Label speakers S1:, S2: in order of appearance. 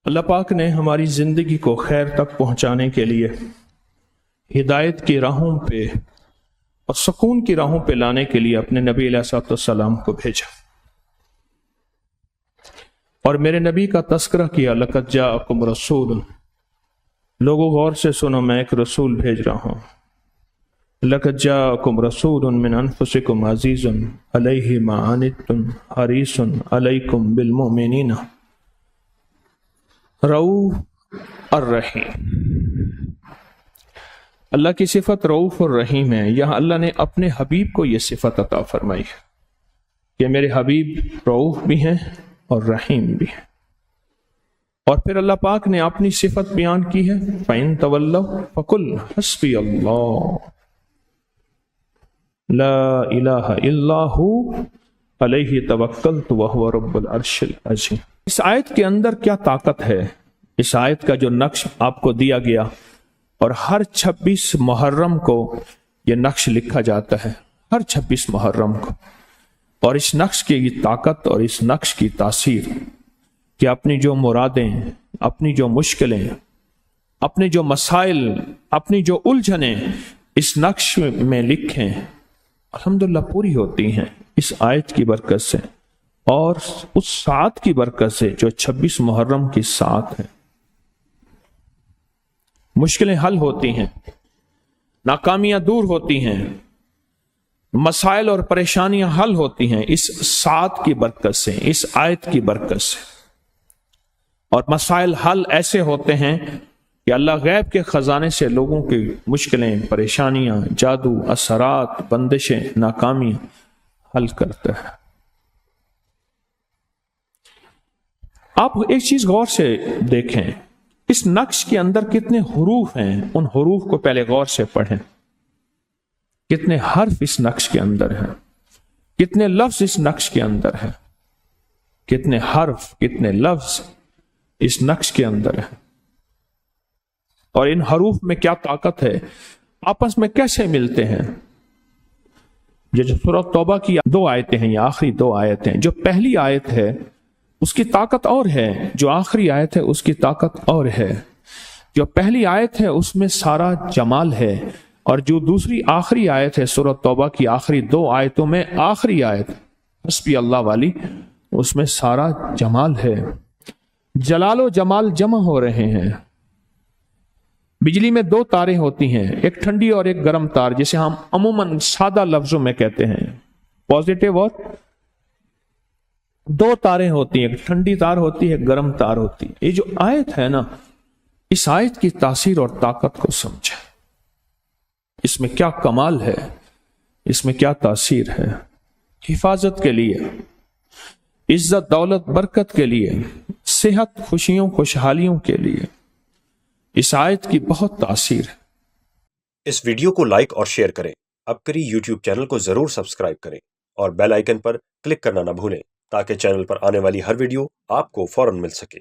S1: اللہ پاک نے ہماری زندگی کو خیر تک پہنچانے کے لیے ہدایت کی راہوں پہ اور سکون کی راہوں پہ لانے کے لیے اپنے نبی علیہ الصلوۃ والسلام کو بھیجا، اور میرے نبی کا تذکرہ کیا، لقد جاءکم رسول، لوگوں غور سے سنو، میں ایک رسول بھیج رہا ہوں، لقد جاءکم رسول من انفسکم عزیز علیہ ما عنتم حریص علیکم بالمؤمنین رؤوف الرحیم۔ اللہ کی صفت رؤوف الرحیم ہے۔ یہاں اللہ نے اپنے حبیب کو یہ صفت عطا فرمائی ہے کہ میرے حبیب رؤوف بھی ہیں اور رحیم بھی ہیں۔ اور پھر اللہ پاک نے اپنی صفت بیان کی ہے، فَإِن تَوَلَّوْا فَقُلْ حَسْبِيَ اللَّهُ لا الہ الا ہو علیہ توکلت وہو رب العرش العظیم۔ اس آیت کے اندر کیا طاقت ہے؟ اس آیت کا جو نقش آپ کو دیا گیا، اور ہر 26 محرم کو یہ نقش لکھا جاتا ہے، ہر 26 محرم کو، اور اس نقش کی طاقت اور اس نقش کی تاثیر کہ اپنی جو مرادیں، اپنی جو مشکلیں، اپنے جو مسائل، اپنی جو الجھنیں اس نقش میں لکھیں، الحمدللہ پوری ہوتی ہیں اس آیت کی برکت سے، اور اس ساعت کی برکت سے جو 26 محرم کی ساعت ہے۔ مشکلیں حل ہوتی ہیں، ناکامیاں دور ہوتی ہیں، مسائل اور پریشانیاں حل ہوتی ہیں اس ساعت کی برکت سے، اس آیت کی برکت سے۔ اور مسائل حل ایسے ہوتے ہیں کہ اللہ غیب کے خزانے سے لوگوں کی مشکلیں، پریشانیاں، جادو، اثرات، بندشیں، ناکامیاں حل کرتا ہے۔ آپ ایک چیز غور سے دیکھیں، اس نقش کے اندر کتنے حروف ہیں، ان حروف کو پہلے غور سے پڑھیں۔ کتنے حرف اس نقش کے اندر ہیں، کتنے لفظ اس نقش کے اندر ہیں، کتنے حرف، کتنے لفظ اس نقش کے اندر ہیں، اور ان حروف میں کیا طاقت ہے، آپس میں کیسے ملتے ہیں۔ یہ جو سورۃ توبہ کی 2 آیتیں ہیں، یہ آخری 2 آیتیں، جو پہلی آیت ہے اس کی طاقت اور ہے، جو آخری آیت ہے اس کی طاقت اور ہے۔ جو پہلی آیت ہے اس میں سارا جمال ہے، اور جو دوسری آخری آیت ہے سورۃ توبہ کی آخری 2 آیتوں میں آخری آیت حسبی اللہ والی، اس میں سارا جمال ہے۔ جلال و جمال جمع ہو رہے ہیں۔ بجلی میں 2 تاریں ہوتی ہیں، ایک ٹھنڈی اور ایک گرم تار، جسے ہم عموماً سادہ لفظوں میں کہتے ہیں پازیٹیو، اور 2 تاریں ہوتی ہیں، ایک ٹھنڈی تار ہوتی ہے، ایک گرم تار ہوتی ہے۔ یہ جو آیت ہے نا، اس آیت کی تاثیر اور طاقت کو سمجھیں، اس میں کیا کمال ہے، اس میں کیا تاثیر ہے۔ حفاظت کے لیے، عزت، دولت، برکت کے لیے، صحت، خوشیوں، خوشحالیوں کے لیے اس آیت کی بہت تاثیر ہے۔
S2: اس ویڈیو کو لائک اور شیئر کریں۔ اب کری یوٹیوب چینل کو ضرور سبسکرائب کریں اور بیل آئیکن پر کلک کرنا نہ بھولیں تاکہ چینل پر آنے والی ہر ویڈیو آپ کو فوراً مل سکے۔